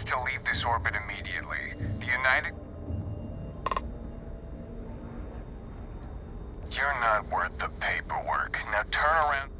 advised to leave this orbit immediately. The United... You're not worth the paperwork. Now turn around...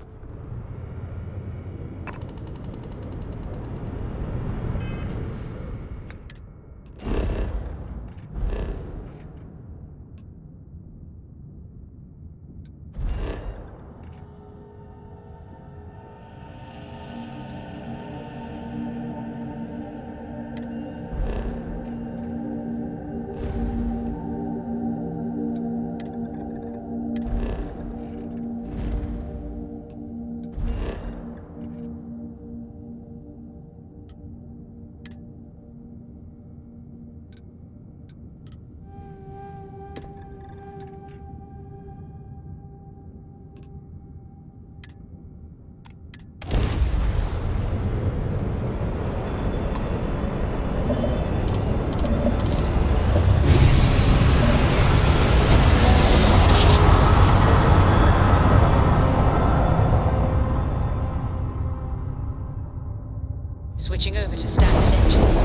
Switching over to standard engines.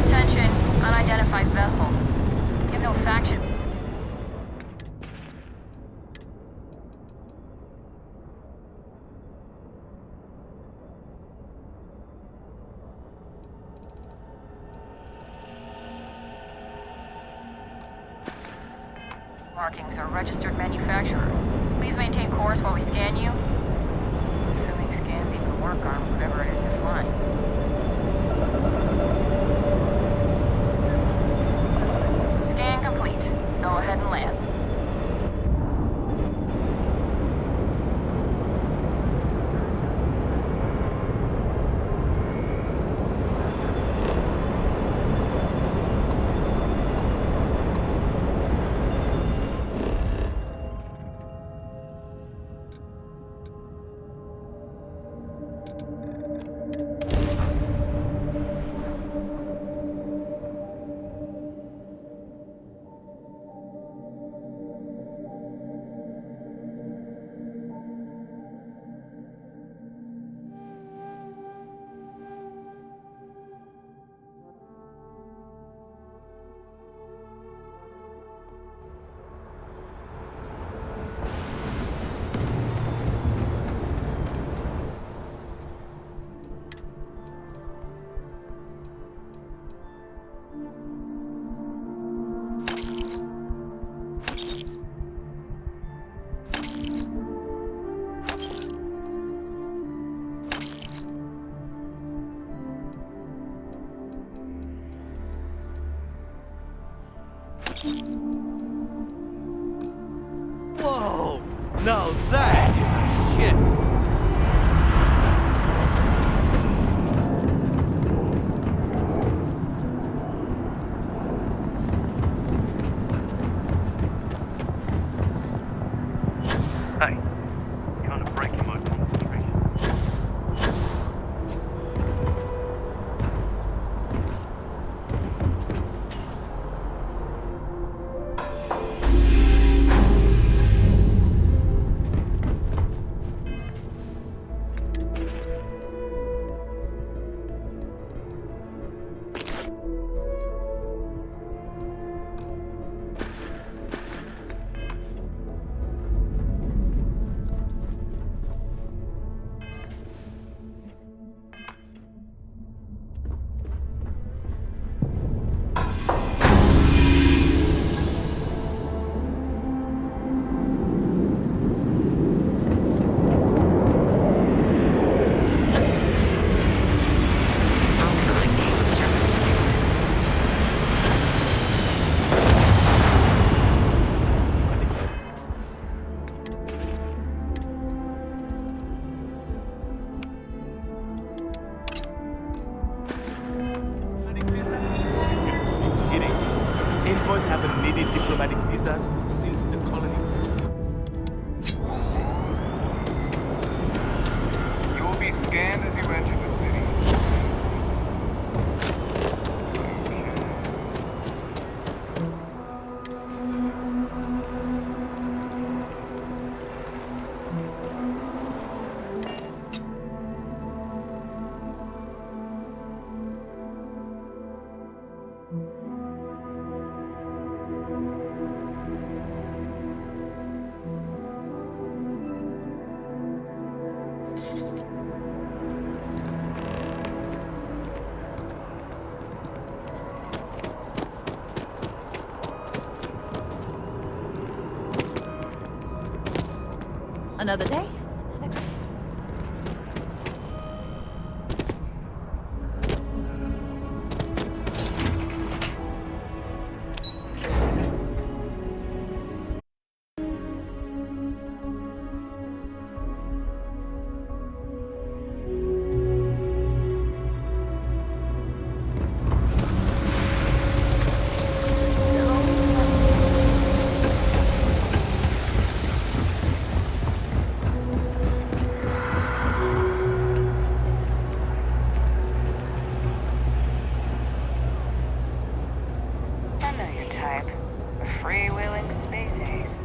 Attention, unidentified vessel. You have no faction. Markings are registered manufacturer. Please maintain course while we scan you. Assuming scans even work on whatever it is you're flying. Scan complete. Go ahead and land. Whoa! Now that is a ship! Hey, kind of breaking my concentration. Envoys haven't needed diplomatic visas since the colony. You will be scanned as you enter the city. Another day?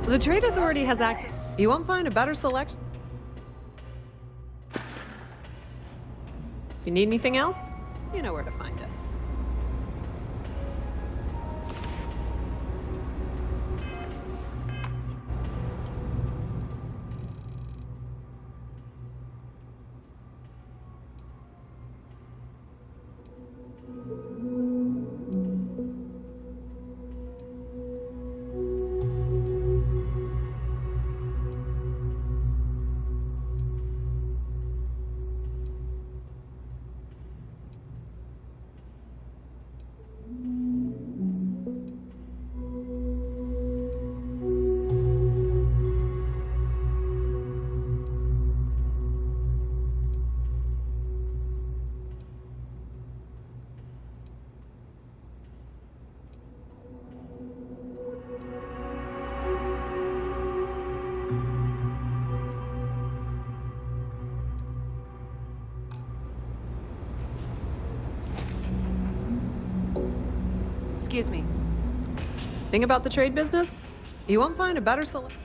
The Trade Authority has access. You won't find a better selection. If you need anything else, you know where to find us. Excuse me. Thing about the trade business? You won't find a better selection.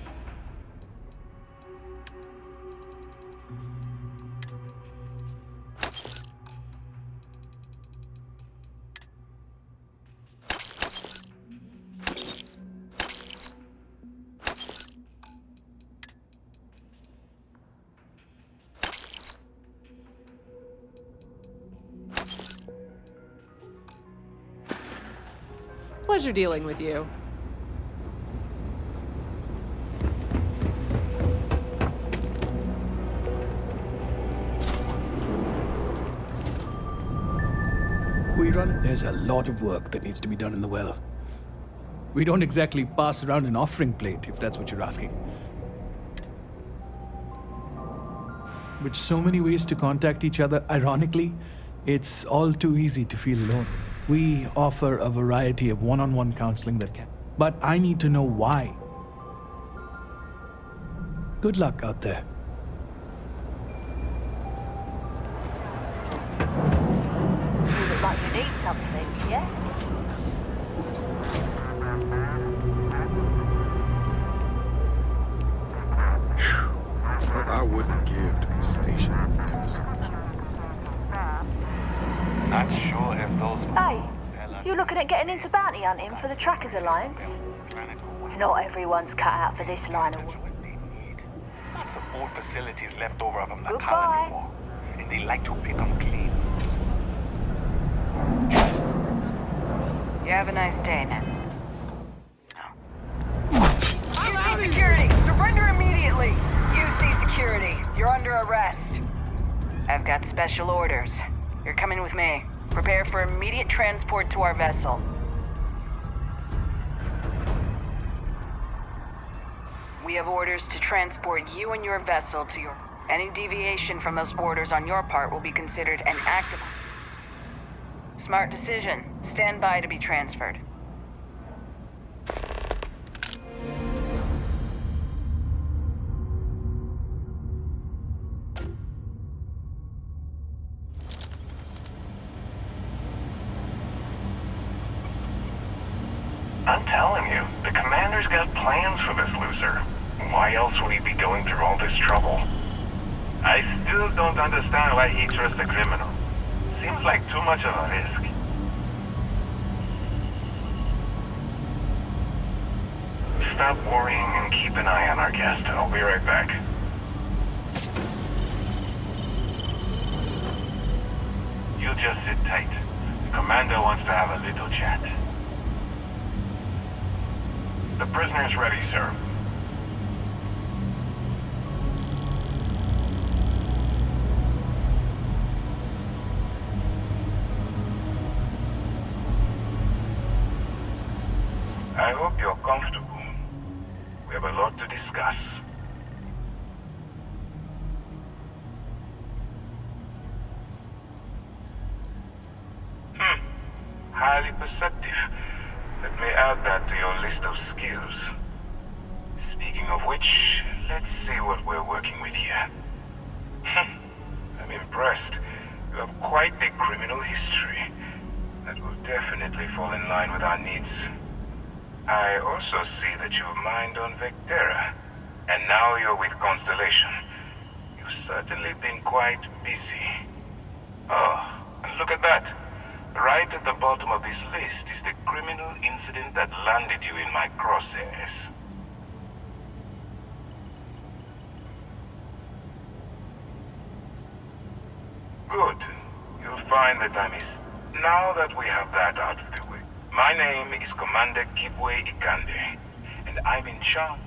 Pleasure dealing with you. There's a lot of work that needs to be done in the well. We don't exactly pass around an offering plate, if that's what you're asking. With so many ways to contact each other, ironically, it's all too easy to feel alone. We offer a variety of one-on-one counseling that can. But I need to know why. Good luck out there. You look like you need something, yeah? What I wouldn't give to be stationed in the embassy district. Not sure if those... Hey, you looking at getting into bounty hunting for the Trackers Alliance? Not everyone's cut out for this line of work. Lots of old facilities left over from the Goodbye. colony war, and they like to pick them clean. You have a nice day, Ned. UC security! Surrender immediately! UC security, you're under arrest. I've got special orders. You're coming with me. Prepare for immediate transport to our vessel. We have orders to transport you and your vessel to your... Any deviation from those orders on your part will be considered an act of... Smart decision. Stand by to be transferred. I'm telling you, the commander's got plans for this loser. Why else would he be going through all this trouble? I still don't understand why he trusts a criminal. Seems like too much of a risk. Stop worrying and keep an eye on our guest. I'll be right back. You just sit tight. The commander wants to have a little chat. The prisoner's ready, sir. comfortable. We have a lot to discuss. Highly perceptive. Let me add that to your list of skills. Speaking of which, let's see what we're working with here. I'm impressed. You have quite the criminal history. That will definitely fall in line with our needs. I also see that you've mined on Vectera, and now you're with Constellation. You've certainly been quite busy. Oh, and look at that. Right at the bottom of this list is the criminal incident that landed you in my crosshairs. Good. You'll find that now that we have that out of the way. My name is Commander Kibwe Ikande, and I'm in charge.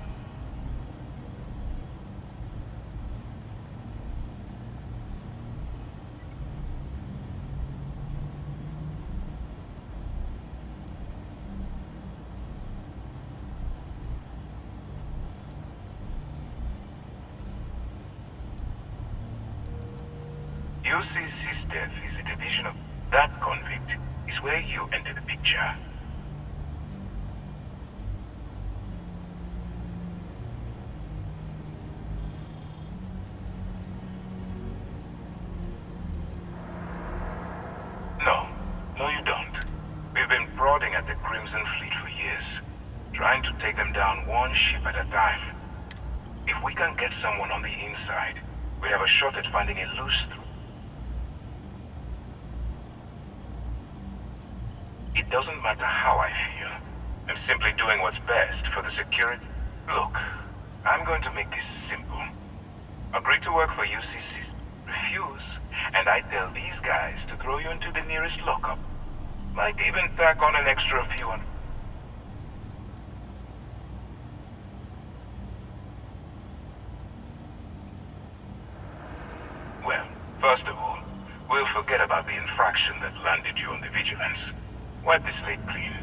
UCC Steph is a division of that convict is where you enter the picture. No, you don't. We've been prodding at the Crimson Fleet for years, trying to take them down one ship at a time. If we can get someone on the inside, we have a shot at finding a loose through. It doesn't matter how I feel. I'm simply doing what's best for the security. Look, I'm going to make this simple. Agree to work for UCC. Refuse, and I tell these guys to throw you into the nearest lockup. Might even tack on an extra few on. Well, first of all, we'll forget about the infraction that landed you on the vigilance. Wipe the slate clean.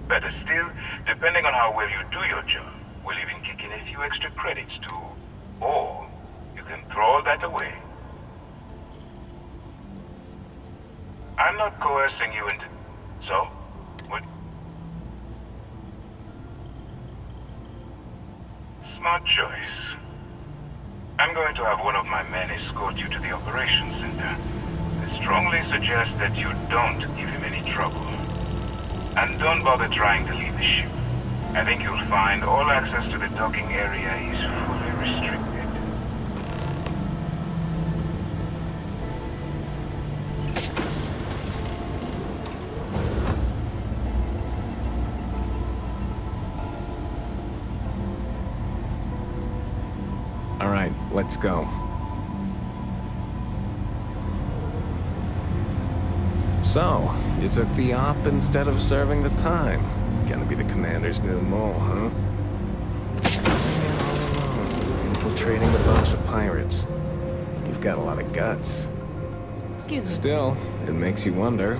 Better still, depending on how well you do your job, we'll even kick in a few extra credits too. Or you can throw all that away. I'm not coercing you into... So, what? Smart choice. I'm going to have one of my men escort you to the operations center. I strongly suggest that you don't give him any trouble. And don't bother trying to leave the ship. I think you'll find all access to the docking area is fully restricted. All right, let's go. So, you took the op instead of serving the time. Gonna be the commander's new mole, huh? Infiltrating a bunch of pirates. You've got a lot of guts. Excuse me. Still, it makes you wonder,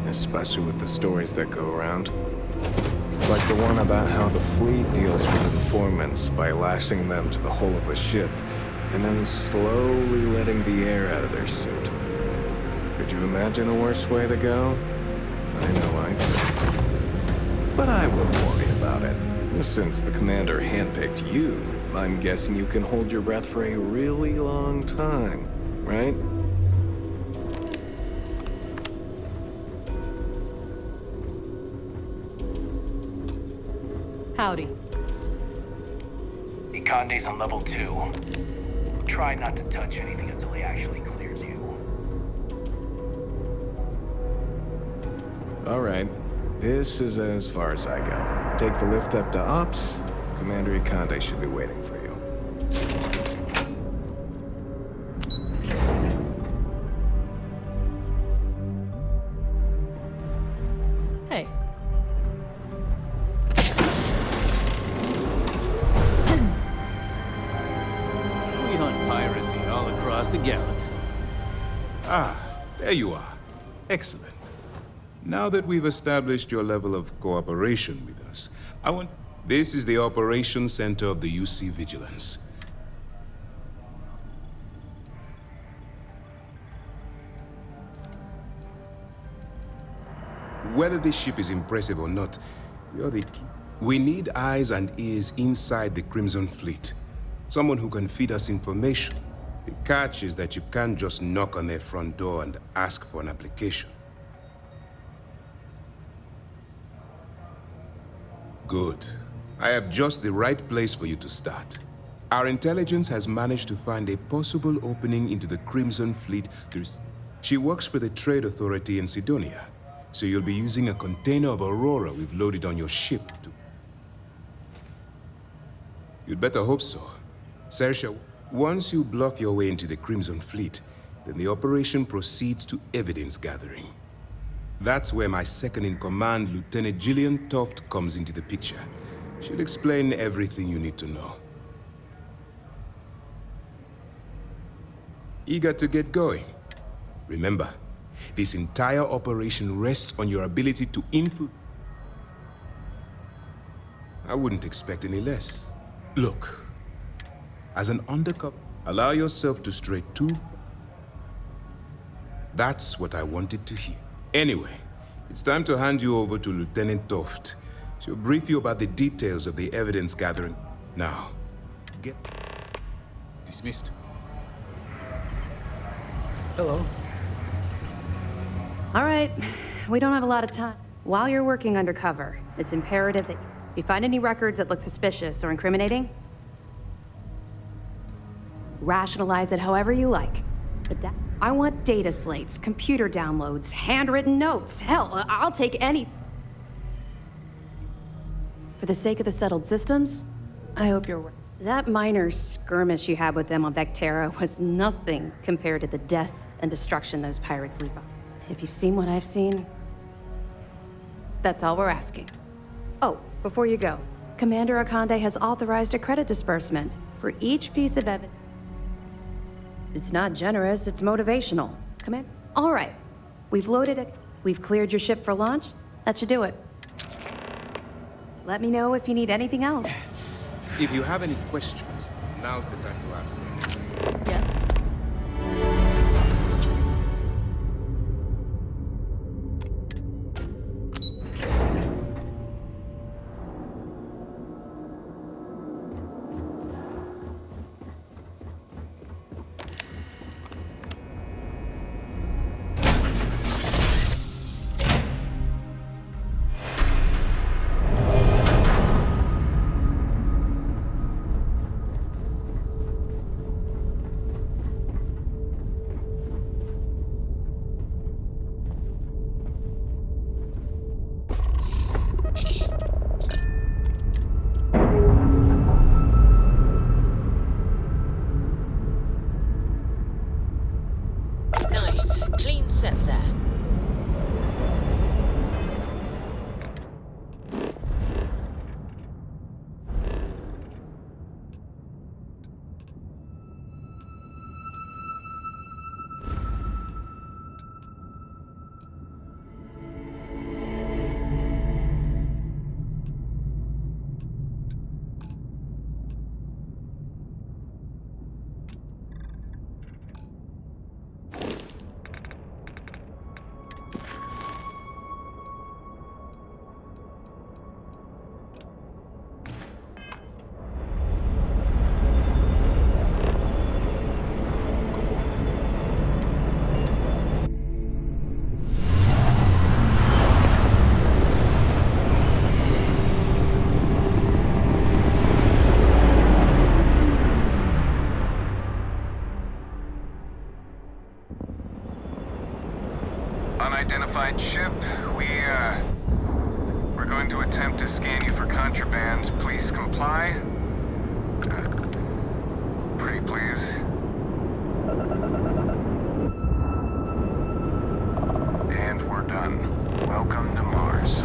especially with the stories that go around. Like the one about how the fleet deals with informants by lashing them to the hull of a ship and then slowly letting the air out of their suit. Could you imagine a worse way to go? I know I could. But I wouldn't worry about it. Since the commander handpicked you, I'm guessing you can hold your breath for a really long time, right? Howdy. Ikande's on level 2. Try not to touch anything until he actually clears you. All right. This is as far as I go. Take the lift up to Ops. Commander Ikande should be waiting for you. Hey. We hunt piracy all across the galaxy. Ah, there you are. Excellent. Now that we've established your level of cooperation with us, I want... This is the operations center of the UC Vigilance. Whether this ship is impressive or not, you're the key. We need eyes and ears inside the Crimson Fleet. Someone who can feed us information. The catch is that you can't just knock on their front door and ask for an application. Good. I have just the right place for you to start. Our intelligence has managed to find a possible opening into the Crimson Fleet through... She works for the Trade Authority in Sidonia, so you'll be using a container of Aurora we've loaded on your ship to... You'd better hope so. Sersha, once you bluff your way into the Crimson Fleet, then the operation proceeds to evidence gathering. That's where my second-in-command, Lieutenant Gillian Toft, comes into the picture. She'll explain everything you need to know. Eager to get going? Remember, this entire operation rests on your ability to I wouldn't expect any less. Look, as an undercover, allow yourself to stray too far. That's what I wanted to hear. Anyway, it's time to hand you over to Lieutenant Toft. She'll brief you about the details of the evidence gathering. Now, get dismissed. Hello. All right, we don't have a lot of time. While you're working undercover, it's imperative that if you find any records that look suspicious or incriminating, rationalize it however you like. But I want data slates, computer downloads, handwritten notes. Hell, I'll take any. For the sake of the settled systems, I hope you're right. That minor skirmish you had with them on Vectera was nothing compared to the death and destruction those pirates leave behind. If you've seen what I've seen, that's all we're asking. Oh, before you go, Commander Akande has authorized a credit disbursement for each piece of evidence. It's not generous, it's motivational. Commander? All right. We've loaded it. We've cleared your ship for launch. That should do it. Let me know if you need anything else. If you have any questions, now's the time to ask. Yes? Nice. Clean set there. Unidentified ship, we're going to attempt to scan you for contraband. Please comply. Pretty please. And we're done. Welcome to Mars.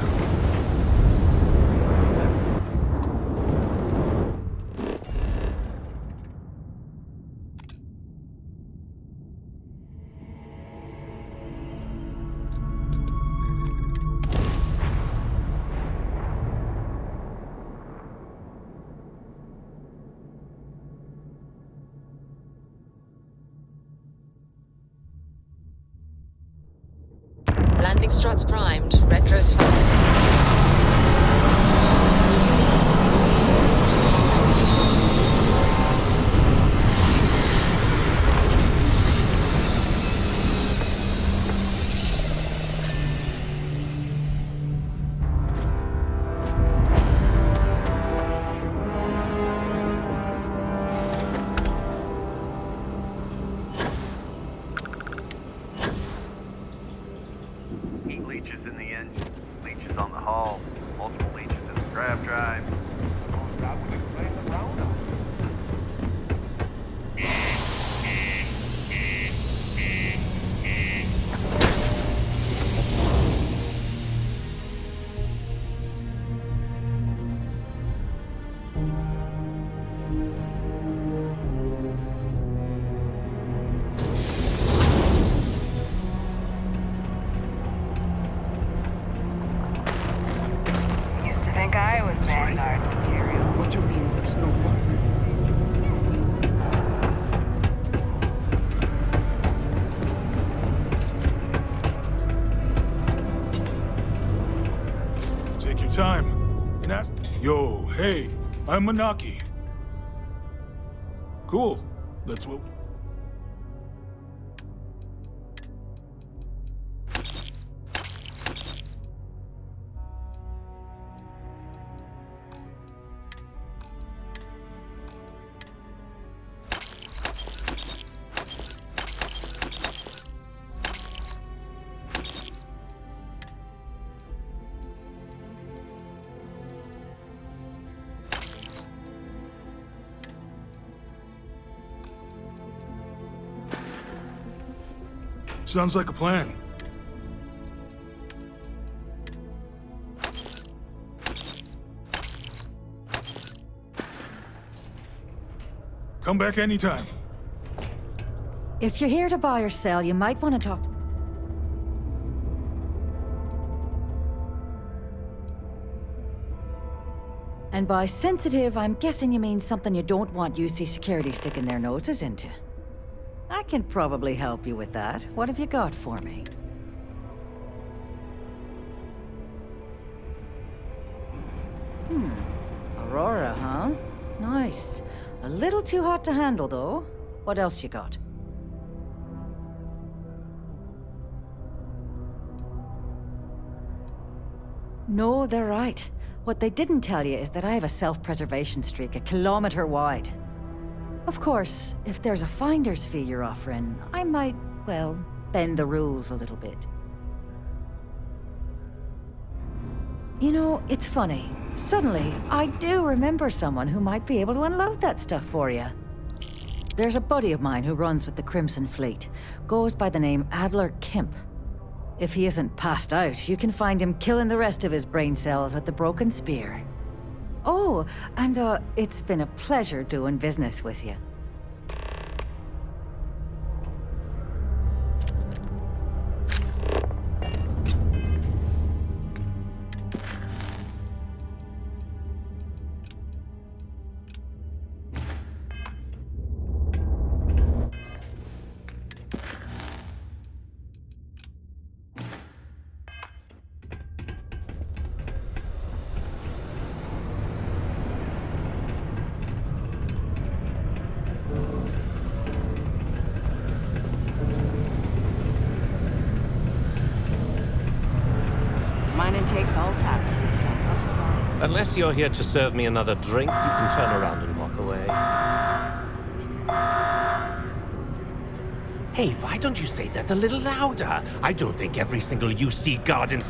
Landing struts primed. Retros fired. Heat leeches in the engine, leeches on the hull, multiple leeches in the grav drive. That would explain the roundup. Used to think I was Vanguard material. What do you mean there's no one? Take your time. Yo, hey, I'm Manaki. Cool. That's what... Sounds like a plan. Come back anytime. If you're here to buy or sell, you might want to talk. And by sensitive, I'm guessing you mean something you don't want UC Security sticking their noses into. I can probably help you with that. What have you got for me? Aurora, huh? Nice. A little too hot to handle, though. What else you got? No, they're right. What they didn't tell you is that I have a self-preservation streak 1 kilometer wide. Of course, if there's a finder's fee you're offering, I might, well, bend the rules a little bit. You know, it's funny. Suddenly, I do remember someone who might be able to unload that stuff for you. There's a buddy of mine who runs with the Crimson Fleet. Goes by the name Adler Kemp. If he isn't passed out, you can find him killing the rest of his brain cells at the Broken Spear. Oh, and it's been a pleasure doing business with you. Mine takes all taps. Upstairs. Unless you're here to serve me another drink, you can turn around and walk away. Hey, why don't you say that a little louder? I don't think every single UC guard in...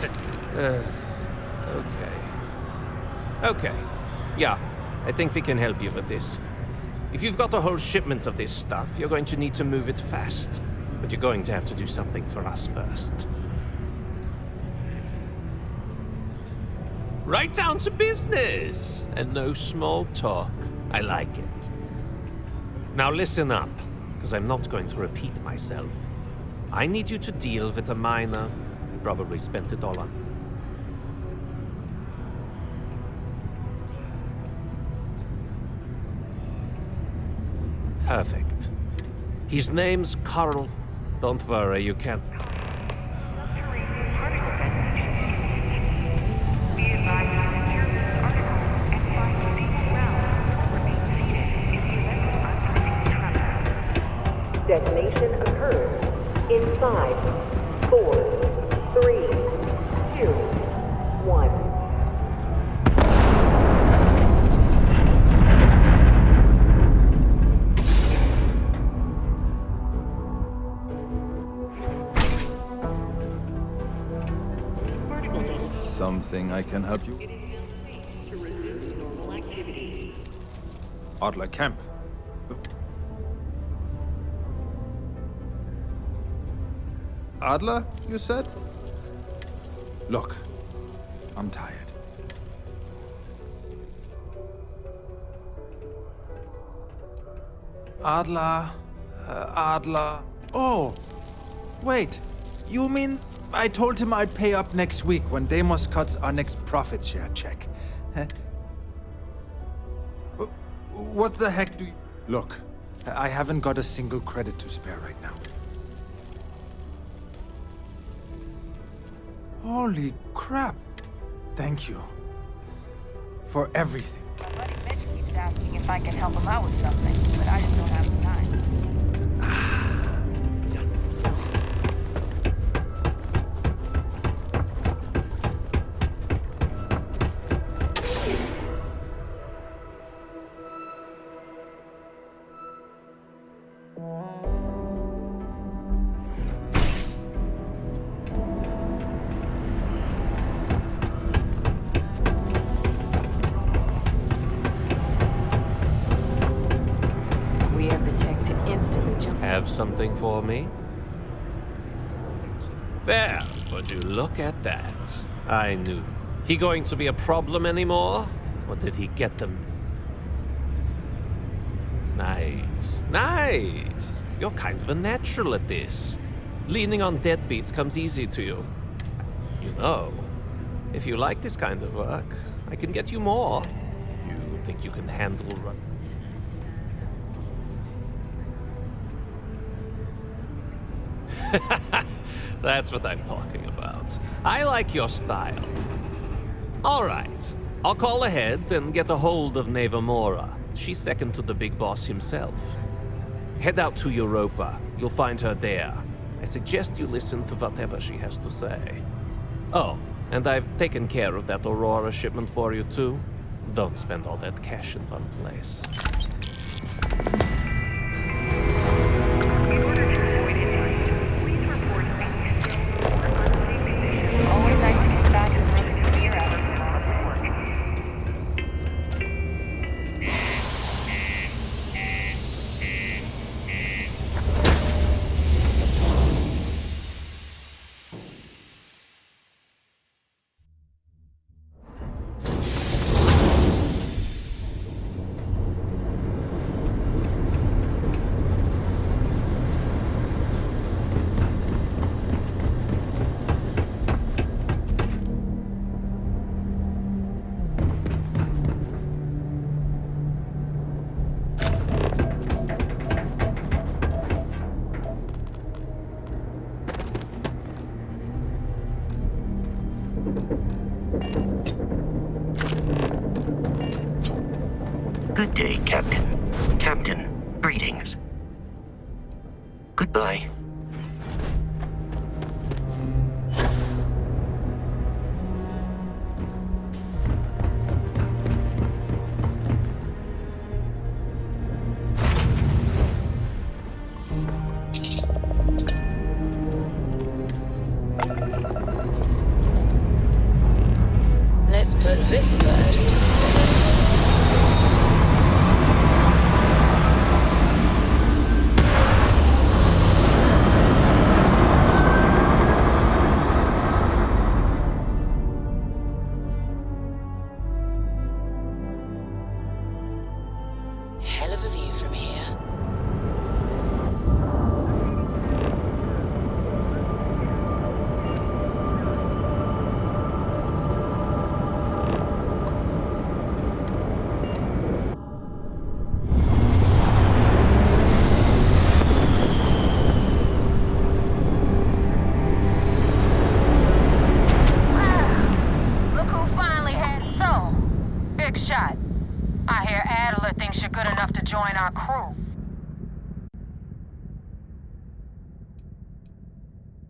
Okay. Yeah, I think we can help you with this. If you've got a whole shipment of this stuff, you're going to need to move it fast. But you're going to have to do something for us first. Right down to business! And no small talk. I like it. Now listen up, because I'm not going to repeat myself. I need you to deal with a miner who probably spent it all on. Perfect. His name's Carl. Don't worry, you can't... In 5, 4, 3, 2, 1. Something I can help you? Adler Camp. Adler, you said? Look, I'm tired. Adler, Adler. Oh, wait. You mean I told him I'd pay up next week when Deimos cuts our next profit share check? Huh? What the heck do you... Look, I haven't got a single credit to spare right now. Holy crap. Thank you. For everything. My buddy Mitch keeps asking if I can help him out with something, but I just don't have the time. Have something for me? There, would you look at that? I knew. He going to be a problem anymore? Or did he get them? Nice. Nice! You're kind of a natural at this. Leaning on deadbeats comes easy to you. You know, if you like this kind of work, I can get you more. You think you can handle run? That's what I'm talking about. I like your style. All right. I'll call ahead and get a hold of Neva Mora. She's second to the big boss himself. Head out to Europa. You'll find her there. I suggest you listen to whatever she has to say. Oh, and I've taken care of that Aurora shipment for you too. Don't spend all that cash in one place. Always nice to kick back and rub his spear out of him on the work. Good day, Captain. Captain, greetings. Goodbye. Let's put this bird to space.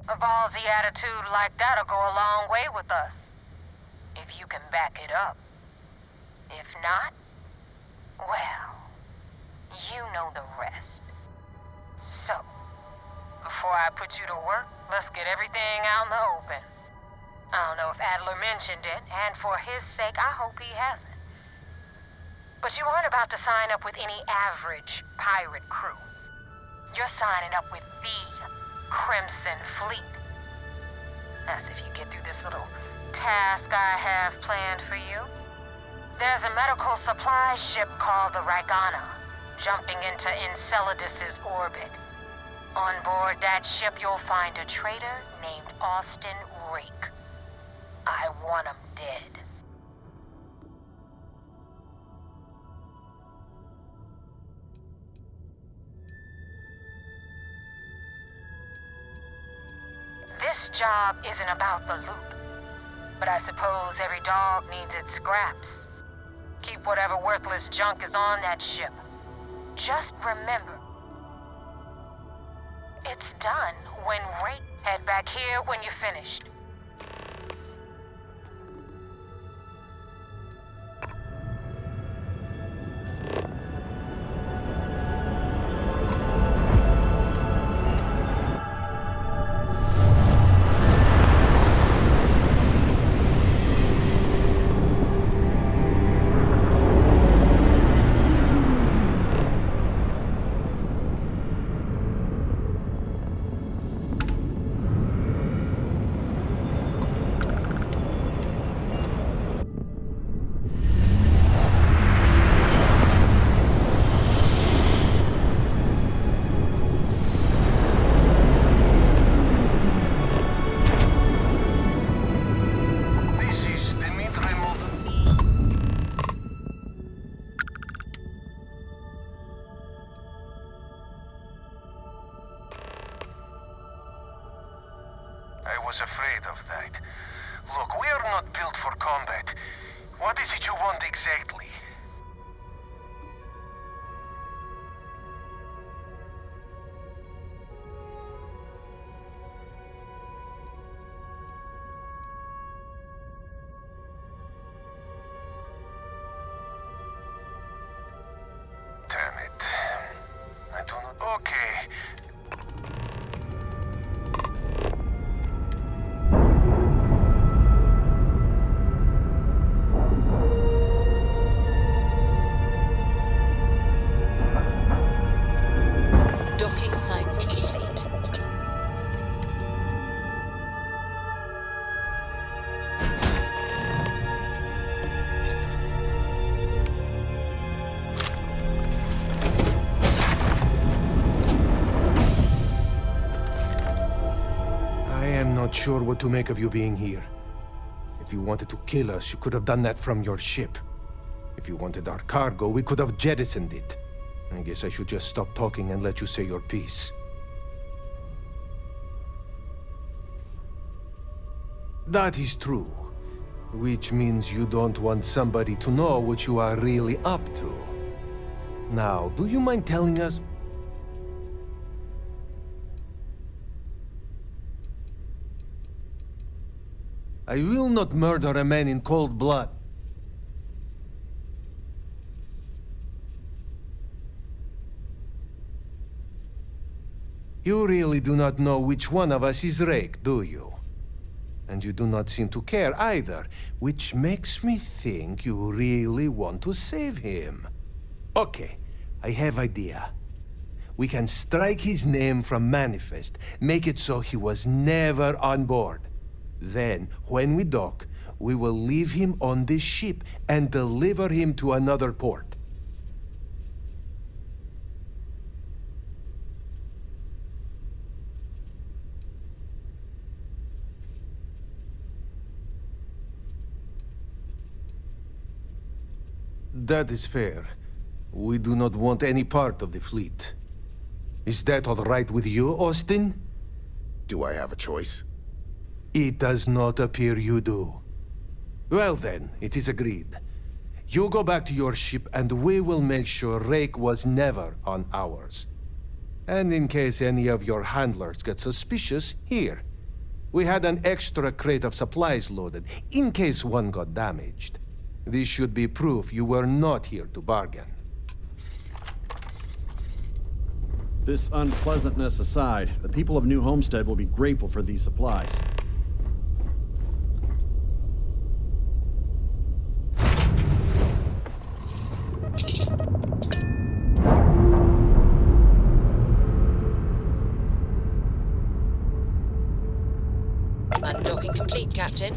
A ballsy attitude like that'll go a long way with us. If you can back it up. If not, well, you know the rest. So, before I put you to work, let's get everything out in the open. I don't know if Adler mentioned it, and for his sake, I hope he hasn't. But you aren't about to sign up with any average pirate crew. You're signing up with the Crimson Fleet. That's if you get through this little task I have planned for you. There's a medical supply ship called the Ragana, jumping into Enceladus's orbit. On board that ship, you'll find a traitor named Austin Rake. I want him dead. This job isn't about the loot, but I suppose every dog needs its scraps. Keep whatever worthless junk is on that ship. Just remember, it's done when Rake. Head back here when you're finished. I was afraid of that. Look, we are not built for combat. What is it you want exactly? Damn it. I do not... Okay. Docking cycle complete. I am not sure what to make of you being here. If you wanted to kill us, you could have done that from your ship. If you wanted our cargo, we could have jettisoned it. I guess I should just stop talking and let you say your piece. That is true. Which means you don't want somebody to know what you are really up to. Now, do you mind telling us? I will not murder a man in cold blood. You really do not know which one of us is Rake, do you? And you do not seem to care either, which makes me think you really want to save him. Okay, I have idea. We can strike his name from Manifest, make it so he was never on board. Then, when we dock, we will leave him on this ship and deliver him to another port. That is fair. We do not want any part of the fleet. Is that all right with you, Austin? Do I have a choice? It does not appear you do. Well then, it is agreed. You go back to your ship and we will make sure Rake was never on ours. And in case any of your handlers get suspicious, here, We had an extra crate of supplies loaded, in case one got damaged. This should be proof you were not here to bargain. This unpleasantness aside, the people of New Homestead will be grateful for these supplies. Undocking complete, Captain.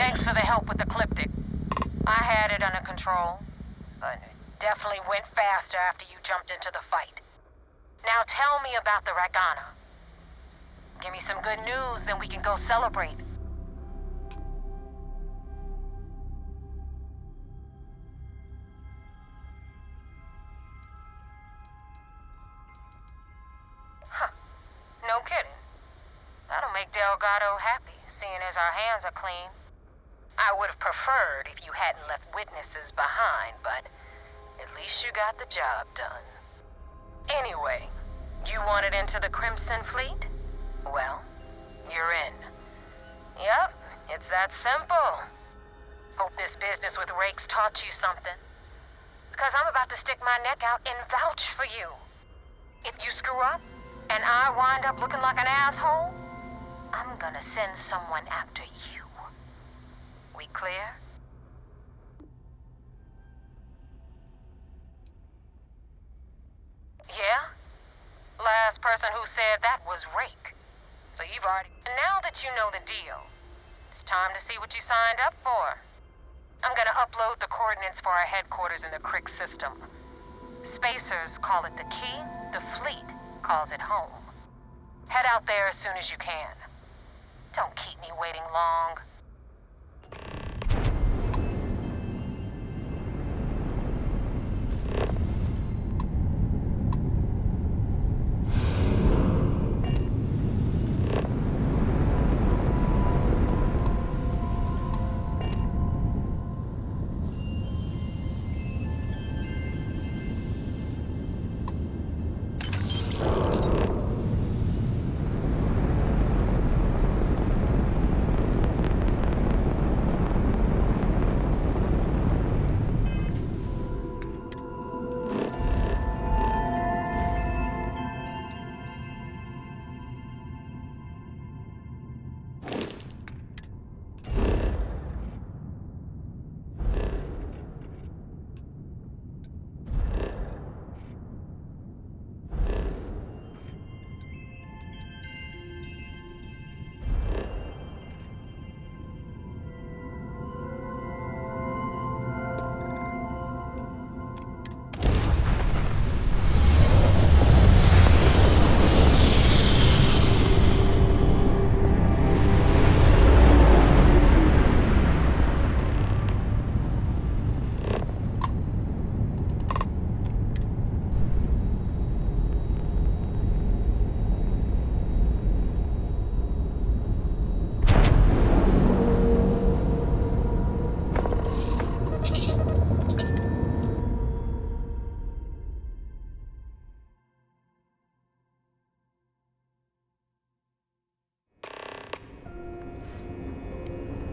thanks for the help with the Ecliptic. I had it under control, but it definitely went faster after you jumped into the fight. Now tell me about the Ragana. Give me some good news, then we can go celebrate. Huh. No kidding. That'll make Delgado happy, seeing as our hands are clean. I would have preferred if you hadn't left witnesses behind, but at least you got the job done. Anyway, you wanted into the Crimson Fleet? Well, you're in. Yep, it's that simple. Hope this business with Rakes taught you something. Because I'm about to stick my neck out and vouch for you. If you screw up, and I wind up looking like an asshole, I'm gonna send someone after you. We clear? Yeah? Last person who said that was Rake. So you've already... Now that you know the deal, it's time to see what you signed up for. I'm gonna upload the coordinates for our headquarters in the Crick system. Spacers call it the key, the fleet calls it home. Head out there as soon as you can. Don't keep me waiting long.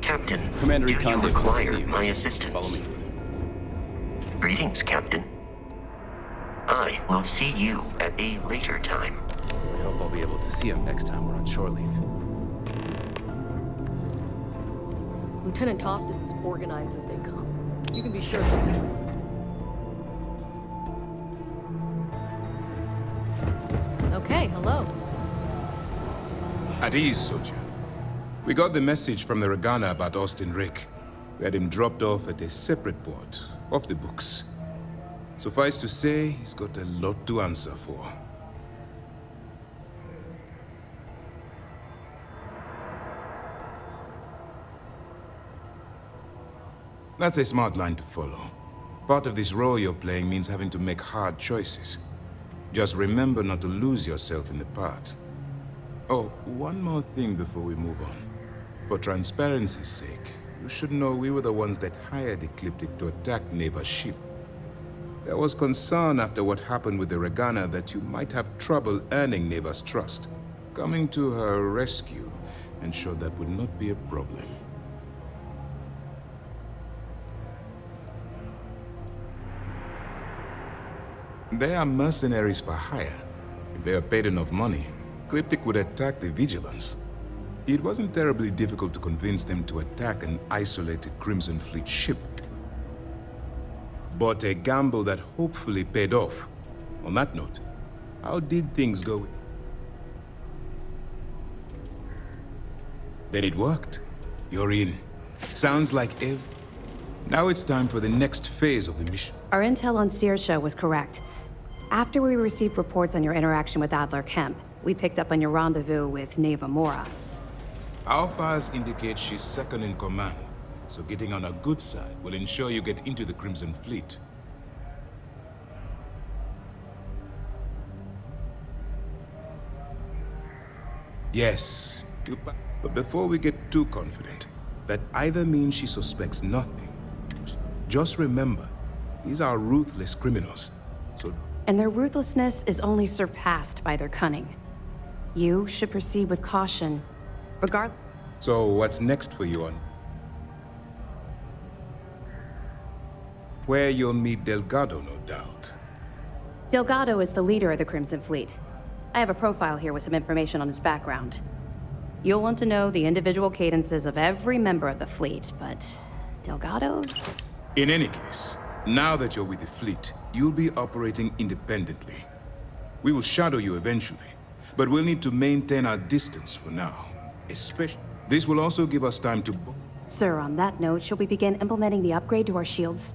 Captain, Commander do you Recon Davis, require see you. my assistance? Follow me. Greetings, Captain. I will see you at a later time. I hope I'll be able to see him next time we're on shore leave. Lieutenant Toft is as organized as they come. You can be sure. Okay, hello. At ease, soldier. We got the message from the Ragana about Austin Rake. We had him dropped off at a separate port, off the books. Suffice to say, he's got a lot to answer for. That's a smart line to follow. Part of this role you're playing means having to make hard choices. Just remember not to lose yourself in the part. Oh, one more thing before we move on. For transparency's sake, you should know we were the ones that hired Ecliptic to attack Neva's ship. There was concern after what happened with the Ragana that you might have trouble earning Neva's trust. Coming to her rescue ensured that would not be a problem. They are mercenaries for hire. If they are paid enough money, Ecliptic would attack the Vigilance. It wasn't terribly difficult to convince them to attack an isolated Crimson Fleet ship. But a gamble that hopefully paid off. On that note, how did things go? Then it worked. You're in. Sounds like Now it's time for the next phase of the mission. Our intel on Saoirse was correct. After we received reports on your interaction with Adler Kemp, we picked up on your rendezvous with Neva Mora. Our files indicate she's second in command, so getting on her good side will ensure you get into the Crimson Fleet. Yes, but before we get too confident, that either means she suspects nothing. Just remember, these are ruthless criminals, so... And their ruthlessness is only surpassed by their cunning. You should proceed with caution, regardless. So what's next for you on... Where you'll meet Delgado, no doubt. Delgado is the leader of the Crimson Fleet. I have a profile here with some information on his background. You'll want to know the individual cadences of every member of the fleet, but Delgado's? In any case, now that you're with the fleet, you'll be operating independently. We will shadow you eventually, but we'll need to maintain our distance for now. Especially, this will also give us time to... Sir, on that note, shall we begin implementing the upgrade to our shields?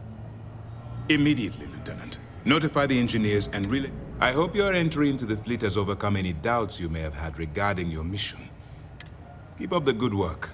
Immediately, Lieutenant. Notify the engineers and relay... I hope your entry into the fleet has overcome any doubts you may have had regarding your mission. Keep up the good work.